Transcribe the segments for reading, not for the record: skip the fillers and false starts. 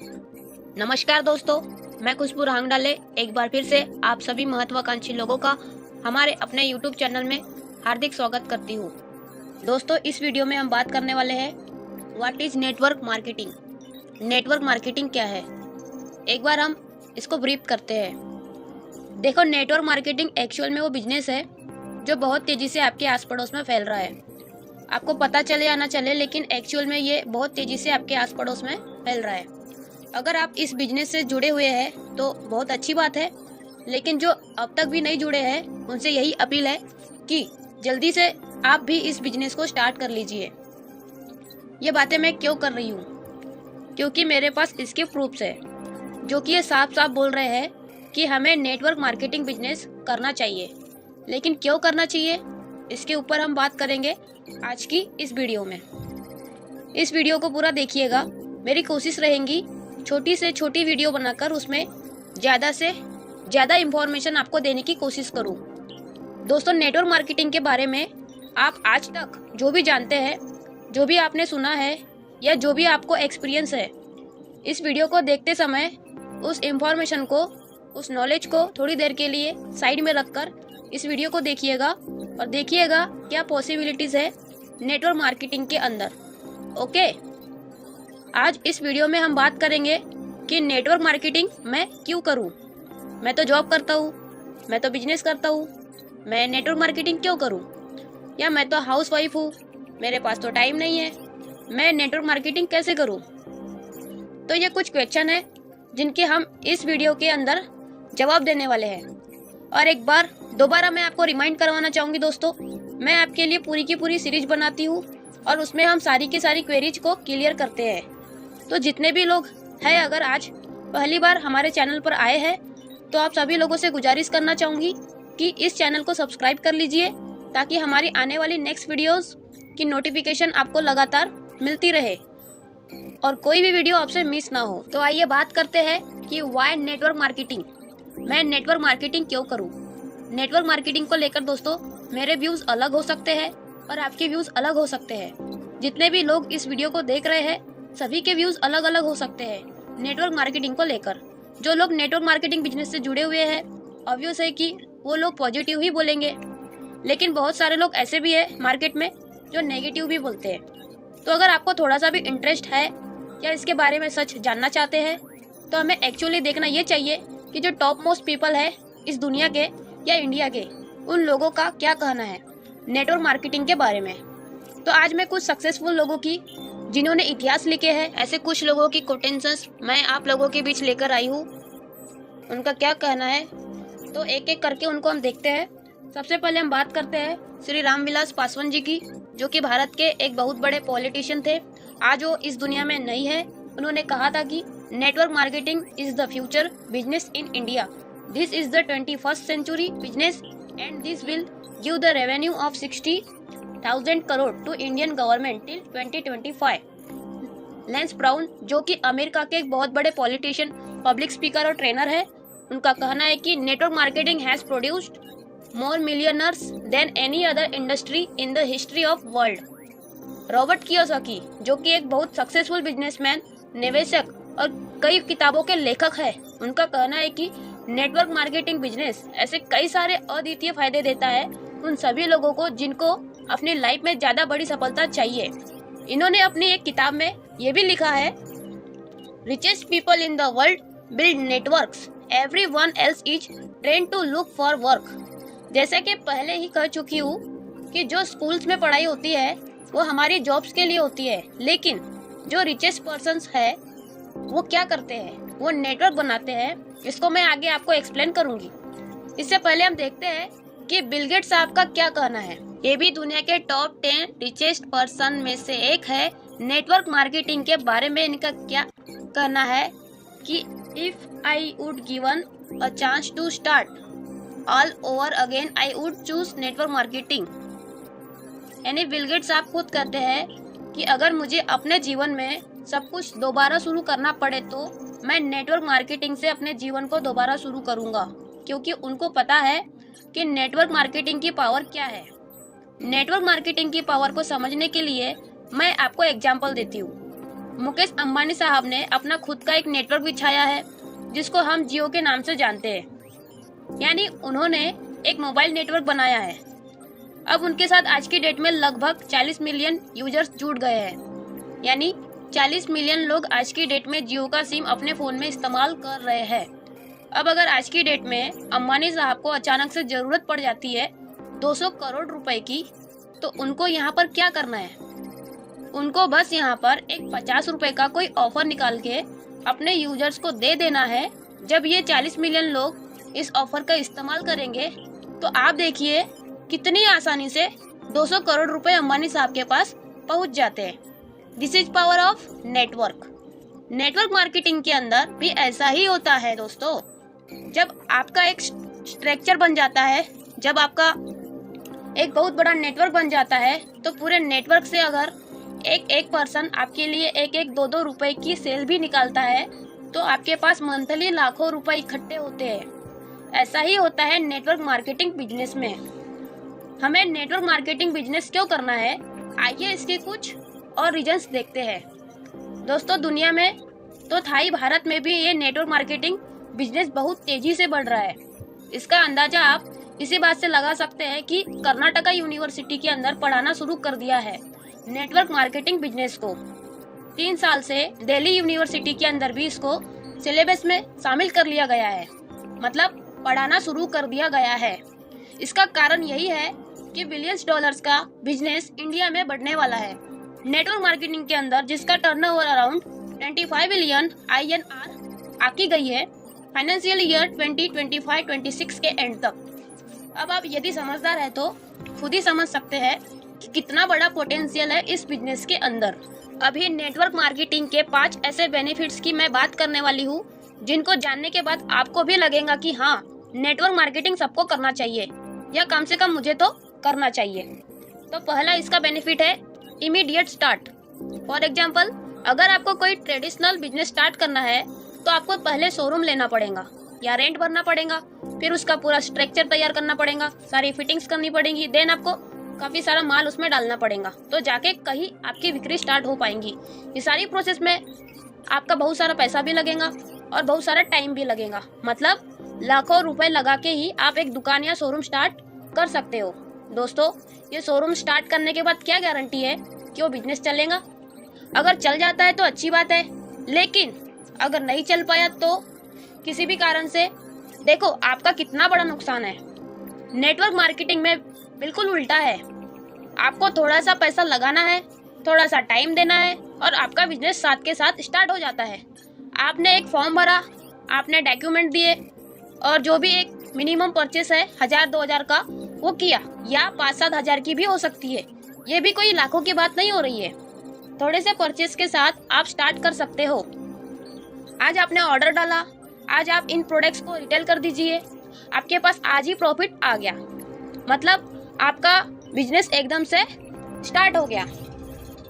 नमस्कार दोस्तों, मैं खुशबू रांगडाले एक बार फिर से आप सभी महत्वाकांक्षी लोगों का हमारे अपने YouTube चैनल में हार्दिक स्वागत करती हूँ। दोस्तों, इस वीडियो में हम बात करने वाले हैं what is network marketing. Network marketing क्या है, एक बार हम इसको ब्रीफ करते हैं। देखो, नेटवर्क मार्केटिंग एक्चुअल में वो बिजनेस है जो बहुत तेजी से आपके आस पड़ोस में फैल रहा है। आपको पता चले या ना चले, लेकिन एक्चुअल में ये बहुत तेजी से आपके आस पड़ोस में फैल रहा है। अगर आप इस बिजनेस से जुड़े हुए हैं तो बहुत अच्छी बात है, लेकिन जो अब तक भी नहीं जुड़े हैं उनसे यही अपील है कि जल्दी से आप भी इस बिजनेस को स्टार्ट कर लीजिए। ये बातें मैं क्यों कर रही हूँ, क्योंकि मेरे पास इसके प्रूफ्स है जो कि ये साफ साफ बोल रहे हैं कि हमें नेटवर्क मार्केटिंग बिजनेस करना चाहिए। लेकिन क्यों करना चाहिए, इसके ऊपर हम बात करेंगे आज की इस वीडियो में। इस वीडियो को पूरा देखिएगा। मेरी कोशिश रहेगी छोटी से छोटी वीडियो बनाकर उसमें ज़्यादा से ज़्यादा इन्फॉर्मेशन आपको देने की कोशिश करूं। दोस्तों, नेटवर्क मार्केटिंग के बारे में आप आज तक जो भी जानते हैं, जो भी आपने सुना है या जो भी आपको एक्सपीरियंस है, इस वीडियो को देखते समय उस इन्फॉर्मेशन को, उस नॉलेज को थोड़ी देर के लिए साइड में रखकर इस वीडियो को देखिएगा और देखिएगा क्या पॉसिबिलिटीज़ है नेटवर्क मार्केटिंग के अंदर। ओके, आज इस वीडियो में हम बात करेंगे कि नेटवर्क मार्केटिंग मैं क्यों करूं। मैं तो जॉब करता हूं, मैं तो बिजनेस करता हूं, मैं नेटवर्क मार्केटिंग क्यों करूं? या मैं तो हाउस वाइफ हूं, मेरे पास तो टाइम नहीं है, मैं नेटवर्क मार्केटिंग कैसे करूं? तो ये कुछ क्वेश्चन है जिनके हम इस वीडियो के अंदर जवाब देने वाले हैं। और एक बार दोबारा मैं आपको रिमाइंड करवाना चाहूँगी दोस्तों, मैं आपके लिए पूरी की पूरी सीरीज बनाती हूँ और उसमें हम सारी की सारी क्वेरीज को क्लियर करते हैं। तो जितने भी लोग हैं, अगर आज पहली बार हमारे चैनल पर आए हैं तो आप सभी लोगों से गुजारिश करना चाहूँगी कि इस चैनल को सब्सक्राइब कर लीजिए ताकि हमारी आने वाली नेक्स्ट वीडियोस की नोटिफिकेशन आपको लगातार मिलती रहे और कोई भी वीडियो आपसे मिस ना हो। तो आइए बात करते हैं कि वाई नेटवर्क मार्केटिंग, मैं नेटवर्क मार्केटिंग क्यों करूँ। नेटवर्क मार्केटिंग को लेकर दोस्तों मेरे व्यूज़ अलग हो सकते हैं और आपके व्यूज़ अलग हो सकते हैं। जितने भी लोग इस वीडियो को देख रहे हैं सभी के व्यूज़ अलग अलग हो सकते हैं नेटवर्क मार्केटिंग को लेकर। जो लोग नेटवर्क मार्केटिंग बिजनेस से जुड़े हुए हैं, ऑब्वियस है कि वो लोग पॉजिटिव ही बोलेंगे, लेकिन बहुत सारे लोग ऐसे भी है मार्केट में जो नेगेटिव भी बोलते हैं। तो अगर आपको थोड़ा सा भी इंटरेस्ट है या इसके बारे में सच जानना चाहते हैं तो हमें एक्चुअली देखना ये चाहिए कि जो टॉप मोस्ट पीपल है इस दुनिया के या इंडिया के, उन लोगों का क्या कहना है नेटवर्क मार्केटिंग के बारे में। तो आज मैं कुछ सक्सेसफुल लोगों की, जिन्होंने इतिहास लिखे हैं, ऐसे कुछ लोगों की कोटेंशंस मैं आप लोगों के बीच लेकर आई हूँ। उनका क्या कहना है तो एक एक करके उनको हम देखते हैं। सबसे पहले हम बात करते हैं श्री रामविलास पासवान जी की, जो कि भारत के एक बहुत बड़े पॉलिटिशियन थे। आज वो इस दुनिया में नहीं है। उन्होंने कहा था कि network marketing is the future business in India, this is the 21st century business and this will give the revenue of 60,000 crore to Indian government till 2025। Les Brown, जो कि अमेरिका के एक बहुत बड़े पॉलिटिशियन, पब्लिक स्पीकर और trainer है, उनका कहना है कि network marketing has produced more millionaires than any other industry in the history of world. Robert Kiyosaki, जो कि एक बहुत सक्सेसफुल बिजनेसमैन, निवेशक और कई किताबों के लेखक है, उनका कहना है कि नेटवर्क मार्केटिंग बिजनेस ऐसे कई सारे अद्वितीय फायदे देता है उन सभी लोगों को जिनको अपनी लाइफ में ज्यादा बड़ी सफलता चाहिए। इन्होंने अपनी एक किताब में ये भी लिखा है, richest people in the world build networks, everyone else is trained to look for work. जैसे कि पहले ही कह चुकी हूँ कि जो स्कूल्स में पढ़ाई होती है वो हमारी जॉब्स के लिए होती है, लेकिन जो रिचेस्ट पर्सन्स है वो क्या करते हैं, वो नेटवर्क बनाते हैं। इसको मैं आगे आपको एक्सप्लेन करूंगी। इससे पहले हम देखते हैं कि बिल गेट्स साहब का क्या कहना है। ये भी दुनिया के टॉप 10 रिचेस्ट पर्सन में से एक है। नेटवर्क मार्केटिंग के बारे में इनका क्या कहना है कि if I would given a chance to start all over again I would choose network marketing. यानी बिल गेट्स साहब खुद कहते हैं कि अगर मुझे अपने जीवन में सब कुछ दोबारा शुरू करना पड़े तो मैं नेटवर्क मार्केटिंग से अपने जीवन को दोबारा शुरू करूंगा, क्योंकि उनको पता है कि नेटवर्क मार्केटिंग की पावर क्या है। नेटवर्क मार्केटिंग की पावर को समझने के लिए मैं आपको एग्जाम्पल देती हूँ। मुकेश अंबानी साहब ने अपना खुद का एक नेटवर्क बिछाया है जिसको हम जियो के नाम से जानते हैं। यानी उन्होंने एक मोबाइल नेटवर्क बनाया है। अब उनके साथ आज की डेट में लगभग 40 मिलियन यूजर्स जुड़ गए हैं। यानी 40 मिलियन लोग आज की डेट में जियो का सिम अपने फ़ोन में इस्तेमाल कर रहे हैं। अब अगर आज की डेट में अंबानी साहब को अचानक से ज़रूरत पड़ जाती है 200 करोड़ रुपए की, तो उनको यहाँ पर क्या करना है? उनको बस यहाँ पर एक 50 रुपए का कोई ऑफर निकाल के अपने यूजर्स को दे देना है। जब ये 40 मिलियन लोग इस ऑफर का इस्तेमाल करेंगे तो आप देखिए कितनी आसानी से 200 करोड़ रुपए अंबानी साहब के पास पहुँच जाते हैं। This is power of network. Network marketing के अंदर भी ऐसा ही होता है दोस्तों। जब आपका एक स्ट्रक्चर बन जाता है, जब आपका एक बहुत बड़ा नेटवर्क बन जाता है, तो पूरे नेटवर्क से अगर एक पर्सन आपके लिए एक 2 रुपए की सेल भी निकालता है तो आपके पास मंथली लाखों रुपए इकट्ठे होते हैं। ऐसा ही होता है नेटवर्क मार्केटिंग बिजनेस में। हमें नेटवर्क मार्केटिंग बिजनेस क्यों करना है, आइए इसके कुछ और रीजंस देखते हैं। दोस्तों, दुनिया में तो था ही, भारत में भी ये नेटवर्क मार्केटिंग बिजनेस बहुत तेजी से बढ़ रहा है। इसका अंदाजा आप इसी बात से लगा सकते हैं कि कर्नाटका यूनिवर्सिटी के अंदर पढ़ाना शुरू कर दिया है नेटवर्क मार्केटिंग बिजनेस को। 3 साल से दिल्ली यूनिवर्सिटी के अंदर भी इसको सिलेबस में शामिल कर लिया गया है, मतलब पढ़ाना शुरू कर दिया गया है। इसका कारण यही है कि बिलियंस डॉलर्स का बिजनेस इंडिया में बढ़ने वाला है नेटवर्क मार्केटिंग के अंदर, जिसका टर्नओवर अराउंड 25 बिलियन INR आकी गई है फाइनेंशियल ईयर 2025-26 के एंड तक। अब आप यदि समझदार है तो खुद ही समझ सकते हैं कि कितना बड़ा पोटेंशियल है इस बिजनेस के अंदर। अभी नेटवर्क मार्केटिंग के 5 ऐसे बेनिफिट्स की मैं बात करने वाली हूँ जिनको जानने के बाद आपको भी लगेगा कि हाँ, नेटवर्क मार्केटिंग सबको करना चाहिए, या कम से कम मुझे तो करना चाहिए। तो पहला इसका बेनिफिट है इमीडिएट स्टार्ट। फॉर एग्जाम्पल, अगर आपको कोई ट्रेडिशनल बिजनेस स्टार्ट करना है तो आपको पहले शोरूम लेना पड़ेगा या रेंट भरना पड़ेगा, फिर उसका पूरा स्ट्रक्चर तैयार करना पड़ेगा, सारी फिटिंग्स करनी पड़ेगी, देन आपको काफ़ी सारा माल उसमें डालना पड़ेगा, तो जाके कहीं आपकी बिक्री स्टार्ट हो पाएंगी। ये सारी प्रोसेस में आपका बहुत सारा पैसा भी लगेगा और बहुत सारा टाइम भी लगेगा, मतलब लाखों रुपए लगा के ही आप एक दुकान या शोरूम स्टार्ट कर सकते हो। दोस्तों, ये शोरूम स्टार्ट करने के बाद क्या गारंटी है कि वो बिजनेस चलेगा? अगर चल जाता है तो अच्छी बात है, लेकिन अगर नहीं चल पाया तो किसी भी कारण से, देखो आपका कितना बड़ा नुकसान है। नेटवर्क मार्केटिंग में बिल्कुल उल्टा है। आपको थोड़ा सा पैसा लगाना है, थोड़ा सा टाइम देना है और आपका बिजनेस साथ के साथ स्टार्ट हो जाता है। आपने एक फॉर्म भरा, आपने डॉक्यूमेंट दिए और जो भी एक मिनिमम परचेस है 1000-2000 का वो किया, या 5-7 हज़ार की भी हो सकती है। ये भी कोई लाखों की बात नहीं हो रही है। थोड़े से परचेस के साथ आप स्टार्ट कर सकते हो। आज आपने ऑर्डर डाला, आज आप इन प्रोडक्ट्स को रिटेल कर दीजिए, आपके पास आज ही प्रॉफिट आ गया, मतलब आपका बिजनेस एकदम से स्टार्ट हो गया।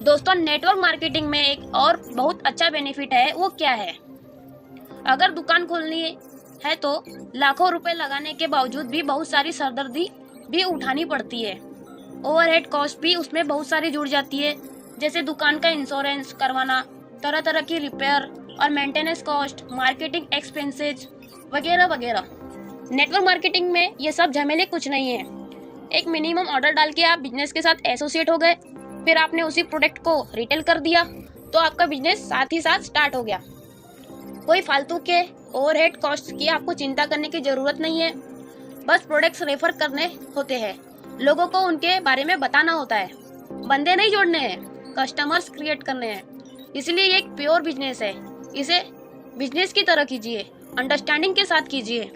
दोस्तों, नेटवर्क मार्केटिंग में एक और बहुत अच्छा बेनिफिट है। वो क्या है? अगर दुकान खोलनी है तो लाखों रुपए लगाने के बावजूद भी बहुत सारी सरदर्दी भी उठानी पड़ती है। ओवरहेड कॉस्ट भी उसमें बहुत सारी जुड़ जाती है, जैसे दुकान का इंश्योरेंस करवाना, तरह तरह की रिपेयर और मेंटेनेंस कॉस्ट, मार्केटिंग एक्सपेंसेस वगैरह वगैरह। नेटवर्क मार्केटिंग में ये सब झमेले कुछ नहीं है। एक मिनिमम ऑर्डर डाल के आप बिजनेस के साथ एसोसिएट हो गए, फिर आपने उसी प्रोडक्ट को रिटेल कर दिया तो आपका बिजनेस साथ ही साथ स्टार्ट हो गया। कोई फालतू के ओवरहेड कॉस्ट की आपको चिंता करने की जरूरत नहीं है। बस प्रोडक्ट्स रेफर करने होते हैं, लोगों को उनके बारे में बताना होता है, बंदे नहीं जोड़ने हैं, कस्टमर्स क्रिएट करने हैं। इसलिए ये एक प्योर बिजनेस है। इसे बिजनेस की तरह कीजिए, अंडरस्टैंडिंग के साथ कीजिए।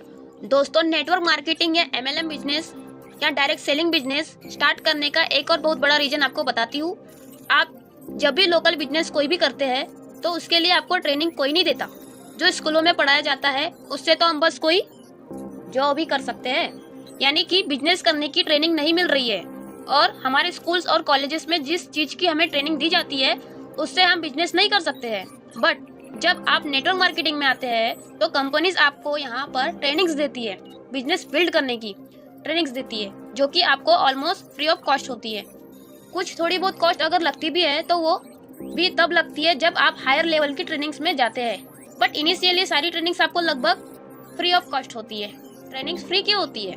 दोस्तों, नेटवर्क मार्केटिंग या MLM बिजनेस या डायरेक्ट सेलिंग बिजनेस स्टार्ट करने का एक और बहुत बड़ा रीजन आपको बताती हूँ। आप जब भी लोकल बिजनेस कोई भी करते हैं तो उसके लिए आपको ट्रेनिंग कोई नहीं देता। जो स्कूलों में पढ़ाया जाता है उससे तो हम बस कोई जॉब ही कर सकते हैं, यानी कि बिजनेस करने की ट्रेनिंग नहीं मिल रही है। और हमारे स्कूल्स और कॉलेजेस में जिस चीज़ की हमें ट्रेनिंग दी जाती है उससे हम बिजनेस नहीं कर सकते हैं। बट जब आप नेटवर्क मार्केटिंग में आते हैं तो कंपनीज आपको यहाँ पर ट्रेनिंग्स देती है, बिजनेस बिल्ड करने की ट्रेनिंग्स देती है, जो कि आपको ऑलमोस्ट फ्री ऑफ कॉस्ट होती है। कुछ थोड़ी बहुत कॉस्ट अगर लगती भी है तो वो भी तब लगती है जब आप हायर लेवल की ट्रेनिंग्स में जाते हैं। बट इनिशियली सारी ट्रेनिंग्स आपको लगभग फ्री ऑफ कॉस्ट होती है। ट्रेनिंग्स फ्री क्यों होती है?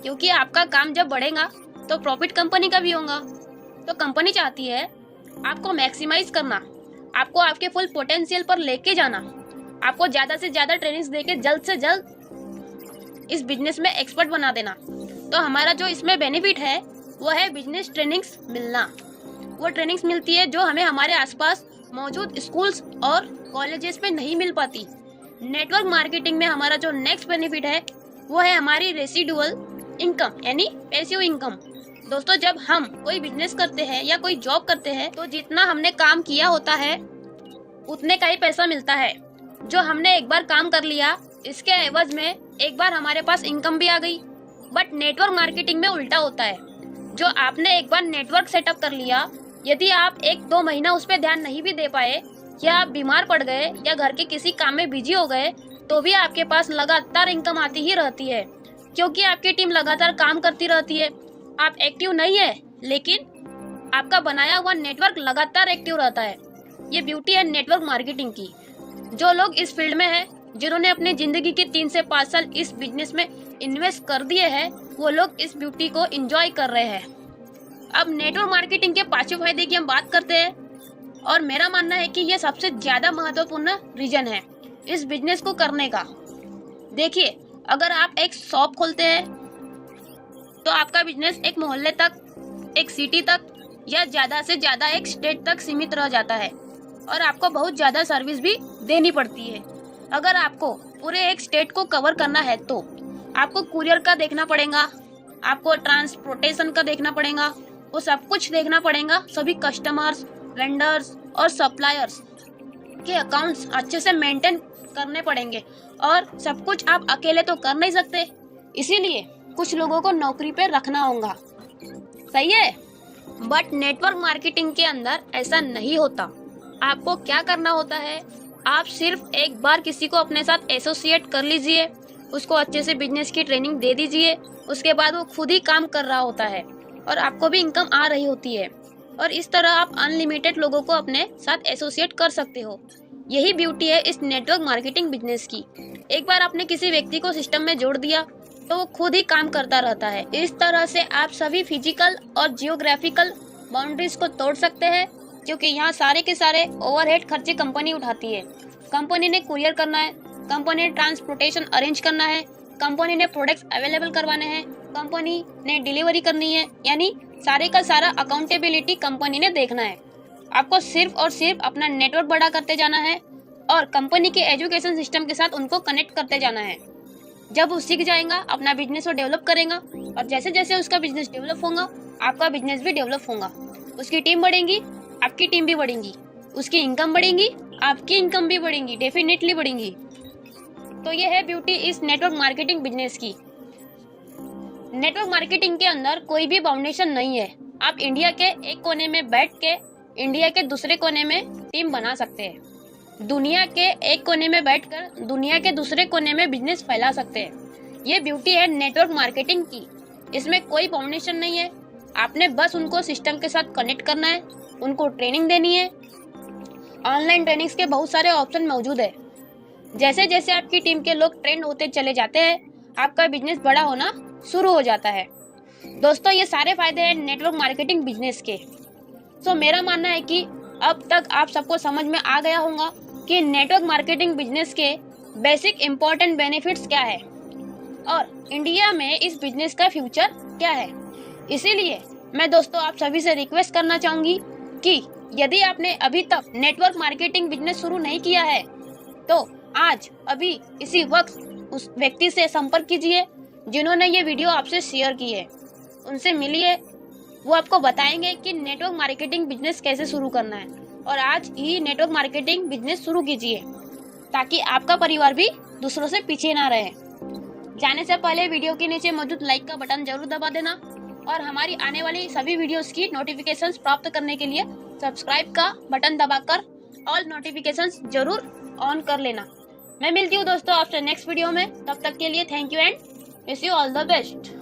क्योंकि आपका काम जब बढ़ेगा तो प्रॉफिट कंपनी का भी होगा। तो कंपनी चाहती है आपको मैक्सिमाइज करना, आपको आपके फुल पोटेंशियल पर लेके जाना, आपको ज़्यादा से ज़्यादा ट्रेनिंग्स देके जल्द से जल्द इस बिजनेस में एक्सपर्ट बना देना। तो हमारा जो इसमें बेनिफिट है वो है बिजनेस ट्रेनिंग्स मिलना। वो ट्रेनिंग्स मिलती है जो हमें हमारे आसपास मौजूद स्कूल्स और कॉलेजेस में नहीं मिल पाती। नेटवर्क मार्केटिंग में हमारा जो नेक्स्ट बेनिफिट है वो है हमारी रेसिडुअल इनकम यानी पैसिव इनकम। दोस्तों, जब हम कोई बिजनेस करते हैं या कोई जॉब करते हैं तो जितना हमने काम किया होता है उतने का ही पैसा मिलता है। जो हमने एक बार काम कर लिया इसके एवज में एक बार हमारे पास इनकम भी आ गई। बट नेटवर्क मार्केटिंग में उल्टा होता है। जो आपने एक बार नेटवर्क सेटअप कर लिया, यदि आप 1-2 महीना उस पर ध्यान नहीं भी दे पाए या आप बीमार पड़ गए या घर के किसी काम में बिजी हो गए तो भी आपके पास लगातार इनकम आती ही रहती है, क्योंकि आपकी टीम लगातार काम करती रहती है। आप एक्टिव नहीं है लेकिन आपका बनाया हुआ नेटवर्क लगातार एक्टिव रहता है। ये ब्यूटी है नेटवर्क मार्केटिंग की। जो लोग इस फील्ड में हैं, जिन्होंने अपनी जिंदगी के 3 से 5 साल इस बिजनेस में इन्वेस्ट कर दिए हैं, वो लोग इस ब्यूटी को एंजॉय कर रहे हैं। अब नेटवर्क मार्केटिंग के 5 फायदे की हम बात करते हैं और मेरा मानना है कि ये सबसे ज्यादा महत्वपूर्ण रीजन है इस बिजनेस को करने का। देखिए, अगर आप एक शॉप खोलते हैं तो आपका बिजनेस एक मोहल्ले तक, एक सिटी तक या ज्यादा से ज्यादा एक स्टेट तक सीमित रह जाता है और आपको बहुत ज्यादा सर्विस भी देनी पड़ती है। अगर आपको पूरे एक स्टेट को कवर करना है तो आपको कुरियर का देखना पड़ेगा, आपको ट्रांसपोर्टेशन का देखना पड़ेगा, वो सब कुछ देखना पड़ेगा। सभी कस्टमर्स, वेंडर्स और सप्लायर्स के अकाउंट्स अच्छे से मेंटेन करने पड़ेंगे और सब कुछ आप अकेले तो कर नहीं सकते, इसीलिए कुछ लोगों को नौकरी पे रखना होगा। सही है? बट नेटवर्क मार्केटिंग के अंदर ऐसा नहीं होता। आपको क्या करना होता है, आप सिर्फ एक बार किसी को अपने साथ एसोसिएट कर लीजिए, उसको अच्छे से बिजनेस की ट्रेनिंग दे दीजिए, उसके बाद वो खुद ही काम कर रहा होता है और आपको भी इनकम आ रही होती है और इस तरह आप अनलिमिटेड लोगों को अपने साथ एसोसिएट कर सकते हो। यही ब्यूटी है इस नेटवर्क मार्केटिंग बिजनेस की। एक बार आपने किसी व्यक्ति को सिस्टम में जोड़ दिया तो वो खुद ही काम करता रहता है। इस तरह से आप सभी फिजिकल और जियोग्राफिकल बाउंड्रीज को तोड़ सकते हैं, क्योंकि यहाँ सारे के सारे ओवरहेड खर्चे कंपनी उठाती है। कंपनी ने कुरियर करना है, कंपनी ने ट्रांसपोर्टेशन अरेंज करना है, कंपनी ने प्रोडक्ट्स अवेलेबल करवाने हैं, कंपनी ने डिलीवरी करनी है, यानी सारे का सारा अकाउंटेबिलिटी कंपनी ने देखना है। आपको सिर्फ और सिर्फ अपना नेटवर्क बड़ा करते जाना है और कंपनी के एजुकेशन सिस्टम के साथ उनको कनेक्ट करते जाना है। जब वो सीख जाएगा, अपना बिजनेस को डेवलप करेगा और जैसे जैसे उसका बिजनेस डेवलप होगा आपका बिजनेस भी डेवलप होगा। उसकी टीम बढ़ेगी, आपकी टीम भी बढ़ेगी, उसकी इनकम बढ़ेगी, आपकी इनकम भी बढ़ेगी, डेफिनेटली बढ़ेगी। तो ये है ब्यूटी इस नेटवर्क मार्केटिंग बिजनेस की। नेटवर्क मार्केटिंग के अंदर कोई भी बाउंडेशन नहीं है। आप इंडिया के एक कोने में बैठ के इंडिया के दूसरे कोने में टीम बना सकते हैं, दुनिया के एक कोने में बैठकर दुनिया के दूसरे कोने में बिजनेस फैला सकते हैं। ये ब्यूटी है नेटवर्क मार्केटिंग की। इसमें कोई बाउंडेशन नहीं है। आपने बस उनको सिस्टम के साथ कनेक्ट करना है, उनको ट्रेनिंग देनी है। ऑनलाइन ट्रेनिंग्स के बहुत सारे ऑप्शन मौजूद है। जैसे जैसे आपकी टीम के लोग ट्रेंड होते चले जाते हैं, आपका बिजनेस बड़ा होना शुरू हो जाता है। दोस्तों, ये सारे फायदे हैं नेटवर्क मार्केटिंग बिजनेस के। तो मेरा मानना है कि अब तक आप सबको समझ में आ गया होगा कि नेटवर्क मार्केटिंग बिजनेस के बेसिक इम्पोर्टेंट बेनिफिट्स क्या है और इंडिया में इस बिजनेस का फ्यूचर क्या है। इसीलिए मैं दोस्तों आप सभी से रिक्वेस्ट करना चाहूंगी कि यदि आपने अभी तक नेटवर्क मार्केटिंग बिजनेस शुरू नहीं किया है तो आज अभी इसी वक्त उस व्यक्ति से संपर्क कीजिए जिन्होंने ये वीडियो आपसे शेयर की है। उनसे मिलिए, वो आपको बताएंगे कि नेटवर्क मार्केटिंग बिजनेस कैसे शुरू करना है और आज ही नेटवर्क मार्केटिंग बिजनेस शुरू कीजिए ताकि आपका परिवार भी दूसरों से पीछे ना रहे। जाने से पहले वीडियो के नीचे मौजूद लाइक का बटन जरूर दबा देना और हमारी आने वाली सभी वीडियोस की नोटिफिकेशंस प्राप्त करने के लिए सब्सक्राइब का बटन दबाकर ऑल नोटिफिकेशंस जरूर ऑन कर लेना। मैं मिलती हूँ दोस्तों आपसे नेक्स्ट वीडियो में। तब तक के लिए thank you and wish you all the best.